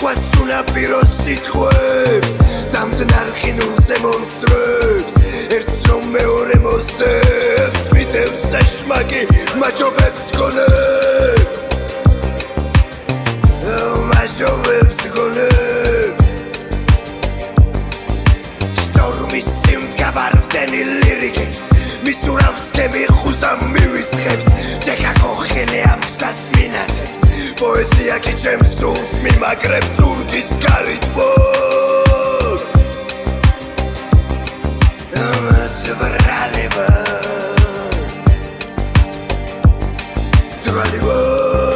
სხვას უნაპირო სიტყვებს დამდნარ ყინულზე მონსტრებს ერთს რომ მეორე მოსდევს მიტევს საშმაკი მაჯობებს გონებს მაჯობებს გონებს შტორმის სიმდგავარდენი ლირიკებს მის ურავს გემი ხუზა მივისხებს ჯეკა კოხელე ამ გზას მინათებს პოეზია კი ჩემს სულს მიმაგრებს ურგის გარიტბორ ამას ბრალება დრალიბორ